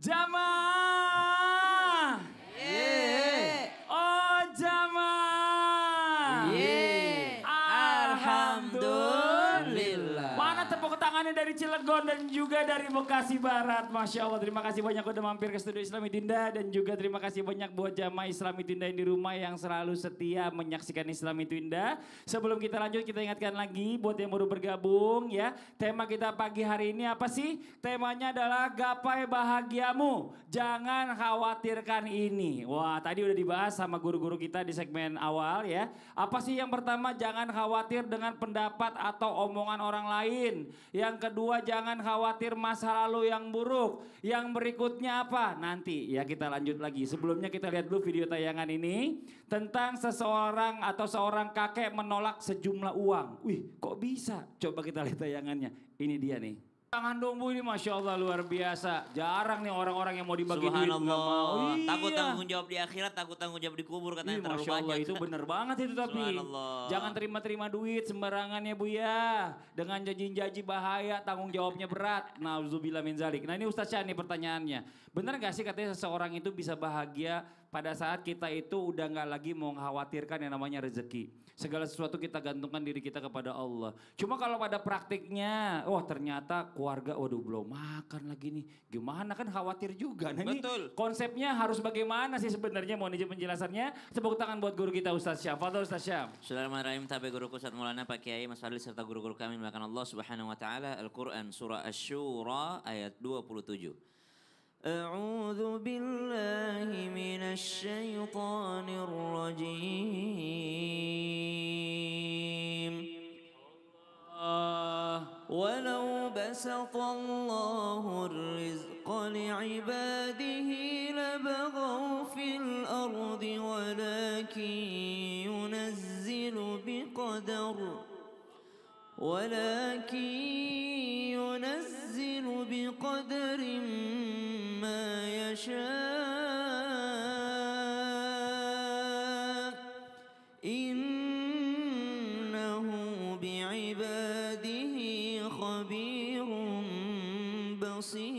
Jamaah. Oh jamaah. Alhamdulillah. Mana tepuk tangannya dari Cilegon dan juga dari Bekasi Barat. Masya Allah, terima kasih banyak udah mampir ke studio Islami Tinda. Dan juga terima kasih banyak buat jamaah Islami Tinda yang di rumah yang selalu setia menyaksikan Islami Tinda. Sebelum kita lanjut, kita ingatkan lagi buat yang baru bergabung ya. Tema kita pagi hari ini apa sih? Temanya adalah gapai bahagiamu. Jangan khawatirkan ini. Wah, tadi udah dibahas sama guru-guru kita di segmen awal ya. Apa sih yang pertama? Jangan khawatir dengan pendapat atau omongan orang lain. Yang kedua, jangan khawatir masa lalu yang buruk. Yang berikutnya apa? Nanti ya kita lanjut lagi. Sebelumnya kita lihat dulu video tayangan ini tentang seseorang atau seorang kakek menolak sejumlah uang. Wih, kok bisa? Coba kita lihat tayangannya. Ini dia nih. Tangan dong Bu, ini Masya Allah luar biasa. Jarang nih orang-orang yang mau dibagi duit nggak mau. Iya. Takut tanggung jawab di akhirat, takut tanggung jawab di kubur katanya terlalu Masya Allah, banyak. itu bener banget itu tapi. Jangan terima-terima duit sembarangan ya Bu ya. Dengan janji-janji bahaya, tanggung jawabnya berat. Nauzubillah min zalik. Nah ini Ustaz Syah nih pertanyaannya. Bener gak sih katanya seseorang itu bisa bahagia pada saat kita itu udah gak lagi mau mengkhawatirkan yang namanya rezeki. Segala sesuatu kita gantungkan diri kita kepada Allah. Cuma kalau pada praktiknya, wah ternyata keluarga, waduh belum makan lagi nih. Gimana kan khawatir juga. Nah ini konsepnya harus bagaimana sih sebenarnya, mohon izin penjelasannya. Tepuk tangan buat guru kita Ustaz Syah. Fadhol Ustaz Syah. Bismillahirrahmanirrahim. Tabe guruku Ustaz Maulana Pak Kiai Mas Fadli serta guru-guru kami melakukan Allah Subhanahu wa taala Al-Qur'an surah Asy-Syura ayat 27. A'udzu billahi minasy syaithanir rajim. ولو بسط الله الرزق لعباده لبغوا في الأرض ولكن ينزل بقدر ما يشاء إنه بعباده خبير بصير.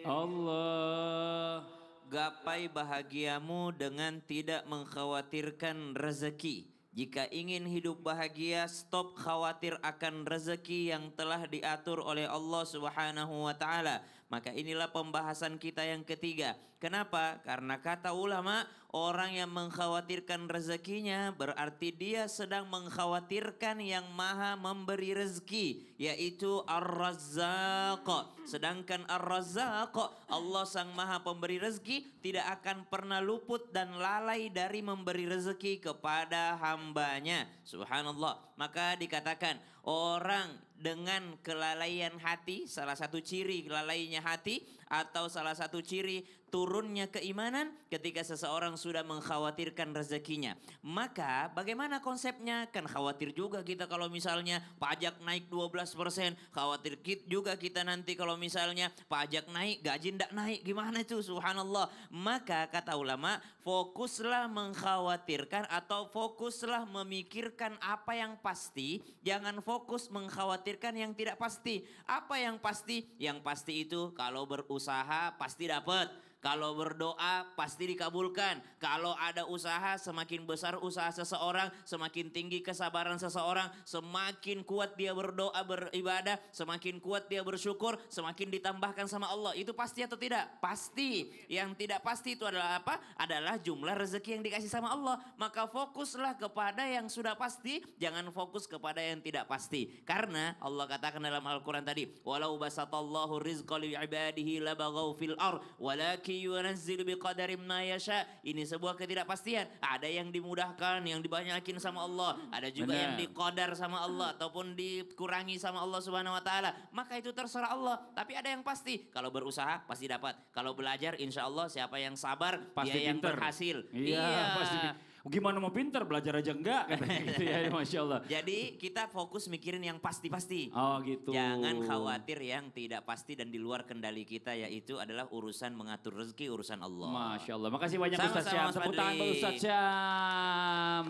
Allah, gapai bahagiamu dengan tidak mengkhawatirkan rezeki. Jika ingin hidup bahagia, stop khawatir akan rezeki yang telah diatur oleh Allah Subhanahu wa taala. Maka inilah pembahasan kita yang ketiga. Kenapa? Karena kata ulama, orang yang mengkhawatirkan rezekinya berarti dia sedang mengkhawatirkan yang maha memberi rezeki, yaitu Ar-Razzaq. Sedangkan Ar-Razzaq, Allah sang maha pemberi rezeki, tidak akan pernah luput dan lalai dari memberi rezeki kepada hambanya. Subhanallah. Maka dikatakan orang dengan kelalaian hati, salah satu ciri kelalaiannya hati atau salah satu ciri turunnya keimanan ketika seseorang sudah mengkhawatirkan rezekinya. Maka bagaimana konsepnya? Kan khawatir juga kita kalau misalnya pajak naik 12%. Khawatir juga kita nanti kalau misalnya pajak naik, gaji ndak naik. Gimana itu? Subhanallah. Maka kata ulama, fokuslah mengkhawatirkan atau fokuslah memikirkan apa yang pasti. Jangan fokus mengkhawatirkan yang tidak pasti. Apa yang pasti? Yang pasti itu kalau berusaha pasti dapat. Kalau berdoa pasti dikabulkan. Kalau ada usaha, semakin besar usaha seseorang, semakin tinggi kesabaran seseorang, semakin kuat dia berdoa, beribadah, semakin kuat dia bersyukur, semakin ditambahkan sama Allah. Itu pasti atau tidak? Pasti. Yang tidak pasti itu adalah apa? Adalah jumlah rezeki yang dikasih sama Allah. Maka fokuslah kepada yang sudah pasti, jangan fokus kepada yang tidak pasti. Karena Allah katakan dalam Al-Quran tadi, walau basatallahu rizqa li'ibadihi labaghaw fil ar, walakin yunazzilu biqadarim ma yasha. Ini sebuah ketidakpastian. Ada yang dimudahkan, yang dibanyakin sama Allah. Ada juga yang diqadar sama Allah ataupun dikurangi sama Allah Subhanahu wa taala. Maka itu terserah Allah. Tapi ada yang pasti, kalau berusaha pasti dapat. Kalau belajar insya Allah siapa yang sabar pasti dia yang berhasil. Iya, pasti. Gimana mau pinter, belajar aja enggak katanya gitu ya, Masya Allah. Jadi kita fokus mikirin yang pasti-pasti. Oh gitu. Jangan khawatir yang tidak pasti dan di luar kendali kita, yaitu adalah urusan mengatur rezeki, urusan Allah. Masya Allah. Makasih banyak Ustaz Syam. Tepuk tangan buat Ustaz Syam.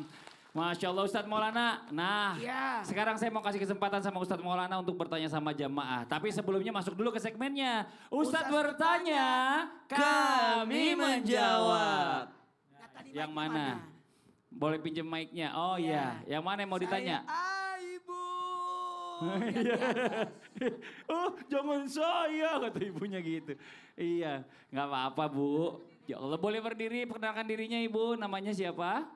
Masya Allah Ustadz Maulana. Nah, Iya. sekarang saya mau kasih kesempatan sama Ustadz Maulana untuk bertanya sama jamaah. Tapi sebelumnya masuk dulu ke segmennya. Ustadz bertanya, kami menjawab. Nah, tadi Yang mic mana? Boleh pinjem mic-nya? Oh iya, yang mana yang mau ditanya? Ibu. Oh jangan saya, kata ibunya gitu. Iya, nggak apa-apa Bu. Ya Allah, boleh berdiri, perkenalkan dirinya Ibu. Namanya siapa?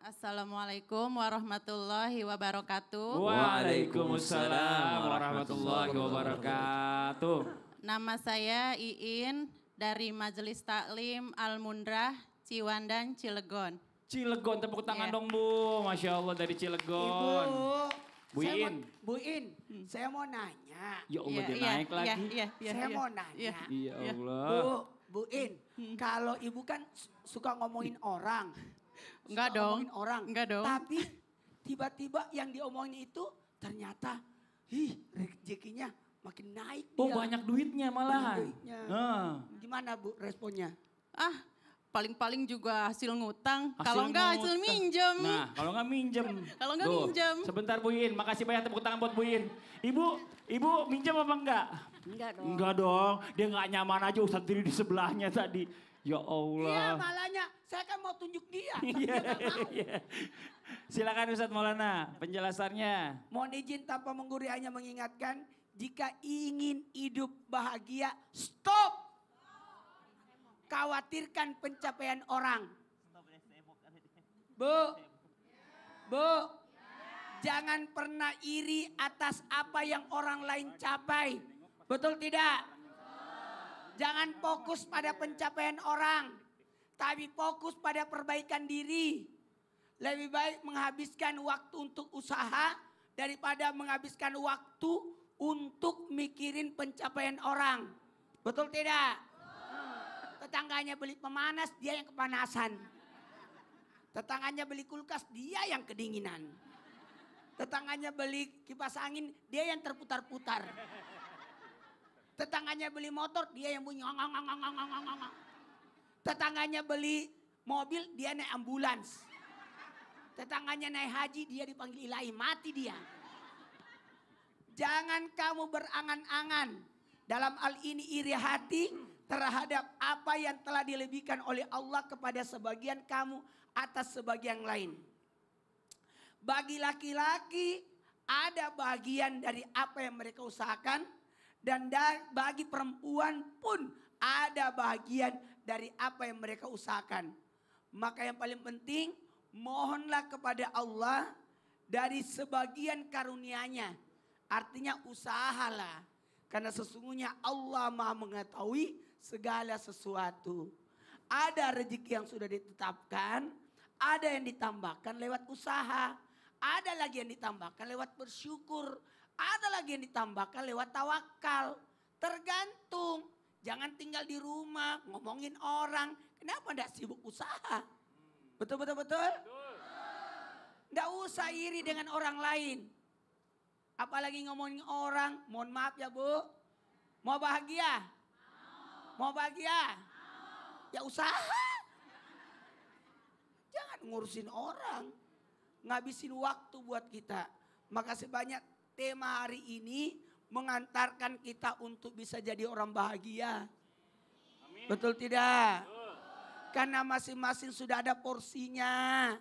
Assalamualaikum warahmatullahi wabarakatuh. Waalaikumsalam warahmatullahi wabarakatuh. Nama saya Iin dari Majelis Taklim Al-Mundrah, Ciwandan, Cilegon. Cilegon, tepuk tangan Iya. dong Bu. Masya Allah dari Cilegon. Bu Iin. Bu In, saya mau nanya. Ya Allah Iya, dia iya, naik lagi. Saya mau nanya. Ya Iya. Allah. Bu In, kalau ibu kan suka ngomongin orang. Enggak Suka dong. ngomongin orang. Enggak dong. Tapi tiba-tiba yang diomongin itu ternyata, rezekinya makin naik Oh dia. banyak duitnya malahan. Duitnya. Ah. Gimana Bu responnya? Paling-paling juga hasil ngutang. Hasil Kalau enggak hasil ngutang. minjem. Nah, kalau nggak minjem. Kalau nggak Tuh, minjem. Sebentar Bu In, makasih banyak tepuk tangan buat Bu In. Ibu minjem apa enggak? Enggak dong. Enggak dong, dia nggak nyaman aja Ustadz diri di sebelahnya tadi. Ya Iya Allah. malahnya, saya kan mau tunjuk dia. tapi Iya, dia nggak mau. iya. Silakan Ustadz Maulana, penjelasannya. Mohon izin tanpa menggurui hanya mengingatkan, jika ingin hidup bahagia, stop. Khawatirkan pencapaian orang. Bu, jangan pernah iri atas apa yang orang lain capai. Betul tidak? Jangan fokus pada pencapaian orang, tapi fokus pada perbaikan diri. Lebih baik menghabiskan waktu untuk usaha daripada menghabiskan waktu untuk mikirin pencapaian orang. Betul tidak? Tetangganya beli pemanas, dia yang kepanasan. Tetangganya beli kulkas, dia yang kedinginan. Tetangganya beli kipas angin, dia yang terputar-putar. Tetangganya beli motor, dia yang bunyi. Tetangganya beli mobil, dia naik ambulans. Tetangganya naik haji, dia dipanggil ilahi, mati dia. Jangan kamu berangan-angan dalam hal ini iri hati terhadap apa yang telah dilebihkan oleh Allah kepada sebagian kamu atas sebagian lain. Bagi laki-laki ada bagian dari apa yang mereka usahakan, dan bagi perempuan pun ada bagian dari apa yang mereka usahakan. Maka yang paling penting, mohonlah kepada Allah dari sebagian karunia-Nya. Artinya usahalah. Karena sesungguhnya Allah Maha mengetahui segala sesuatu. Ada rezeki yang sudah ditetapkan, ada yang ditambahkan lewat usaha, ada lagi yang ditambahkan lewat bersyukur, ada lagi yang ditambahkan lewat tawakal. Tergantung, jangan tinggal di rumah ngomongin orang. Kenapa enggak sibuk usaha? Betul. Enggak usah iri dengan orang lain. Apalagi ngomongin orang, mohon maaf ya Bu. Mau bahagia? Mau bahagia? Ya usaha. Jangan ngurusin orang. Ngabisin waktu buat kita. Makasih banyak tema hari ini mengantarkan kita untuk bisa jadi orang bahagia. Amin. Betul tidak? Karena masing-masing sudah ada porsinya.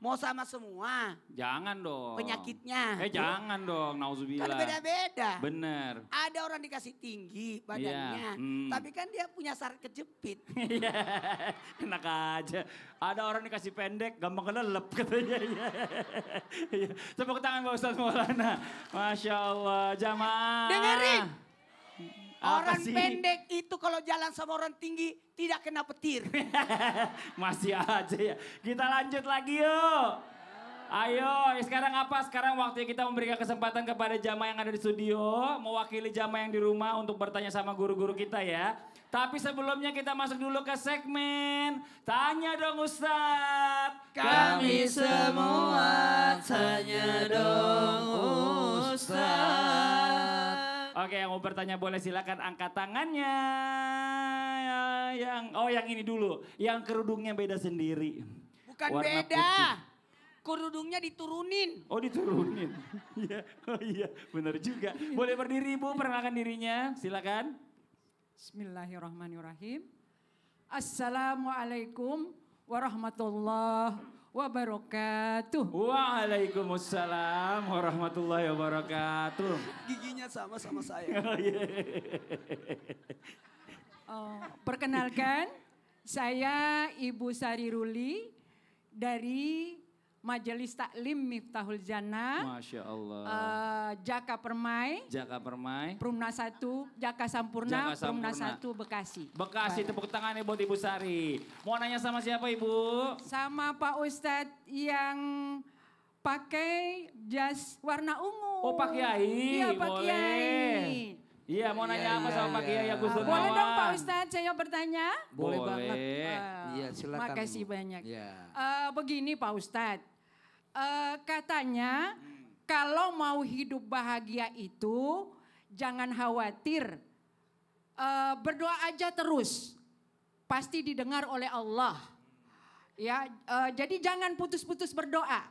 Mau sama semua Jangan dong. penyakitnya. Jangan dong, nauzubillah. Kan beda-beda. Bener. Ada orang dikasih tinggi badannya, Iya, tapi kan dia punya syarat kejepit. Iya, enak aja. Ada orang dikasih pendek, gampang kelelep katanya. Iya. Tepuk tangan Pak Ustadz Maulana. Masya Allah, jamaah. Dengerin. Apa Orang sih? pendek itu kalau jalan sama orang tinggi tidak kena petir. Masih aja ya. Kita lanjut lagi yuk. Ayo, sekarang apa? Sekarang waktunya kita memberikan kesempatan kepada jamaah yang ada di studio. Mewakili jamaah yang di rumah untuk bertanya sama guru-guru kita ya. Tapi sebelumnya kita masuk dulu ke segmen Tanya Dong Ustadz. Kami semua tanya dong Ustaz. Oke, yang mau bertanya boleh silakan angkat tangannya. Yang ini dulu, yang kerudungnya beda sendiri. Bukan Warna beda. putih. kerudungnya diturunin. Oh diturunin. Iya, oh iya benar juga. Boleh berdiri Ibu, perkenalkan dirinya, silakan. Bismillahirrahmanirrahim. Assalamualaikum warahmatullahi wabarakatuh. Waalaikumsalam warahmatullahi wabarakatuh. Giginya sama saya. Oh, iya. Perkenalkan, saya Ibu Sari Ruli dari Majelis Taklim Miftahul Jannah, Masya Allah. Jaka Permai, Jaka Permai. Prumna 1, Jaka Sampurna, Jaka Prumna Sampurna. 1 Bekasi. Bekasi, tepuk tangannya buat Ibu Sari. Mau nanya sama siapa Ibu? Sama Pak Ustadz yang pakai jas warna ungu. Oh Pak Kiai, Iya Pak boleh. Kiai. Iya mau nanya apa sama Pak Kiai Agus Darmawan? Boleh dong Pak Ustadz saya bertanya? Boleh. banget. Iya silakan. Makasih Bu. banyak. Ya. Begini Pak Ustadz, katanya kalau mau hidup bahagia itu jangan khawatir, berdoa aja terus, pasti didengar oleh Allah. Ya, jadi jangan putus-putus berdoa,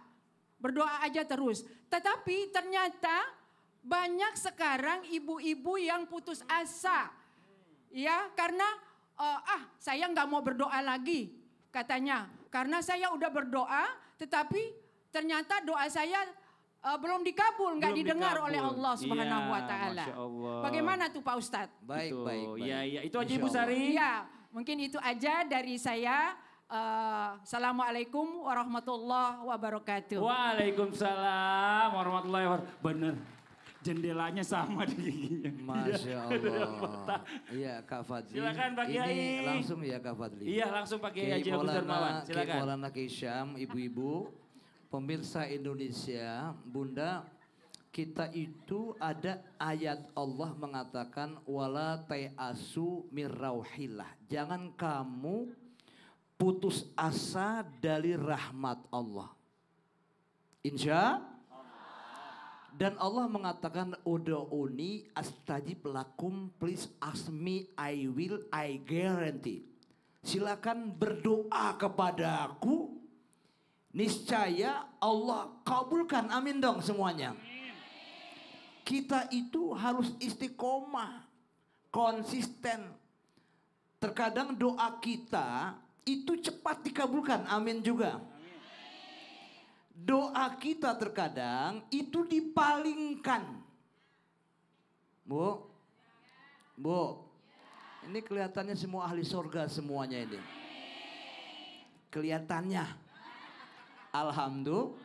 berdoa aja terus. Tetapi ternyata banyak sekarang ibu-ibu yang putus asa, ya karena saya nggak mau berdoa lagi katanya, karena saya udah berdoa, tetapi ternyata doa saya belum dikabul, nggak Belum didengar dikabul. oleh Allah Subhanahu Wa Iya, Taala. Masya Allah. Bagaimana tuh Pak Ustadz? Baik, Gitu. baik, baik. Iya, iya. Itu aja Insya Ibu Allah. Sari. Iya, mungkin itu aja dari saya. Assalamualaikum warahmatullahi wabarakatuh. Waalaikumsalam warahmatullahi wabarakatuh. Bener. Jendelanya sama di giginya. Masya Allah. Iya Kak Fadli. Silakan, Pak Kiai. Ini langsung ya Kak Fadli. Iya langsung Pak Kiai Haji Agus Darmawan. Silakan. Maulana Kiai Syam, ibu-ibu, pemirsa Indonesia, Bunda, kita itu ada ayat Allah mengatakan wala ta'asu mirrauhillah. Jangan kamu putus asa dari rahmat Allah. Insya dan Allah mengatakan udu'uni astajib lakum, please ask me, I will, I guarantee. Silakan berdoa kepada aku, niscaya Allah kabulkan. Amin dong semuanya. Kita itu harus istiqomah, konsisten. Terkadang doa kita itu cepat dikabulkan. Amin juga. Doa kita terkadang itu dipalingkan. Bu, ini kelihatannya semua ahli surga semuanya ini. Kelihatannya. Alhamdulillah.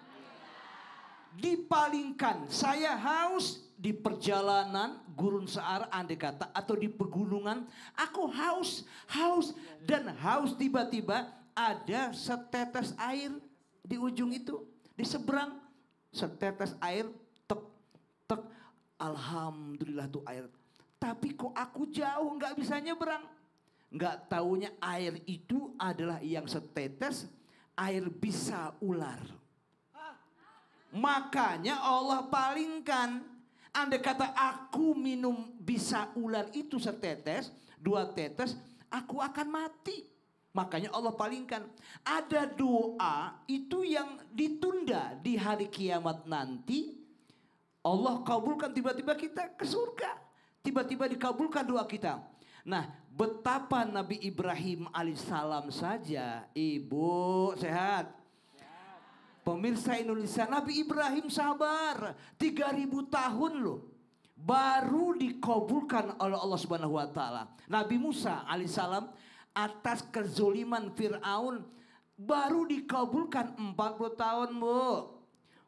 Dipalingkan. Saya haus di perjalanan gurun sear andai kata atau di pegunungan. Aku haus. Dan haus tiba-tiba ada setetes air di ujung itu. Di seberang setetes air, tek. Alhamdulillah tuh air. Tapi kok aku jauh nggak bisa nyebrang. Nggak taunya air itu adalah yang setetes air bisa ular. Makanya Allah palingkan. Andai kata aku minum bisa ular itu setetes, 2 tetes, aku akan mati. Makanya Allah palingkan. Ada doa itu yang ditunda di hari kiamat nanti. Allah kabulkan, tiba-tiba kita ke surga. Tiba-tiba dikabulkan doa kita. Nah, betapa Nabi Ibrahim alaihissalam saja. Ibu sehat. Pemirsa Indonesia, Nabi Ibrahim sabar. 3000 tahun loh. Baru dikabulkan oleh Allah Subhanahu wa taala. Nabi Musa alaihissalam atas kezoliman Fir'aun baru dikabulkan 40 tahun Bu.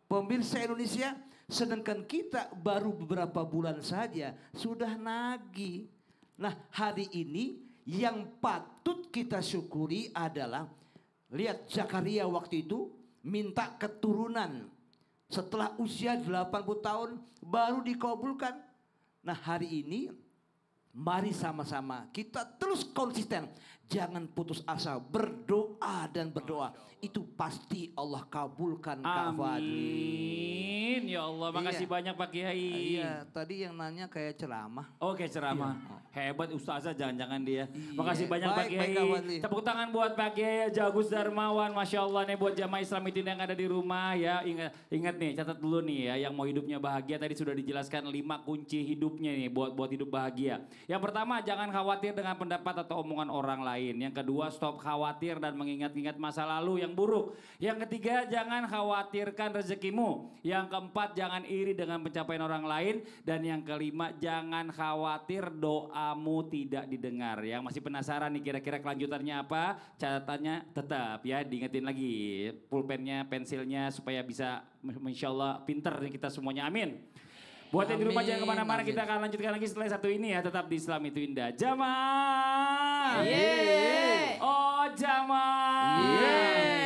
Pemirsa Indonesia, sedangkan kita baru beberapa bulan saja sudah nagih. Nah hari ini yang patut kita syukuri adalah lihat Zakaria waktu itu minta keturunan. Setelah usia 80 tahun baru dikabulkan. Nah hari ini mari sama-sama kita terus konsisten. Jangan putus asa, berdoa dan berdoa. Itu pasti Allah kabulkan. Amin. Ya Allah, makasih Iya. banyak Pak Kiai. Iya, tadi yang nanya kayak ceramah. Oke, ceramah. Hebat ustazah, jangan-jangan dia. Makasih banyak Pak Baik, Kiai. baik, Awali. Tepuk tangan buat Pak Kiai Jagus Darmawan. Masya Allah nih buat jamaah Islamitin yang ada di rumah ya. Ingat nih, catat dulu nih ya. Yang mau hidupnya bahagia tadi sudah dijelaskan 5 kunci hidupnya nih buat hidup bahagia. Yang pertama, jangan khawatir dengan pendapat atau omongan orang lain. Yang kedua, stop khawatir dan mengingat-ingat masa lalu yang buruk. Yang ketiga, jangan khawatirkan rezekimu. Yang keempat, jangan iri dengan pencapaian orang lain. Dan yang kelima, jangan khawatir doamu tidak didengar. Yang masih penasaran nih kira-kira kelanjutannya apa? Catatannya tetap ya, diingetin lagi. Pulpennya, pensilnya supaya bisa insya Allah pinter nih kita semuanya. Amin. Buat yang di rumah jangan kemana-mana, kita akan lanjutkan lagi setelah satu ini ya. Tetap di Islam itu indah. Jamaah. Oh jamaah.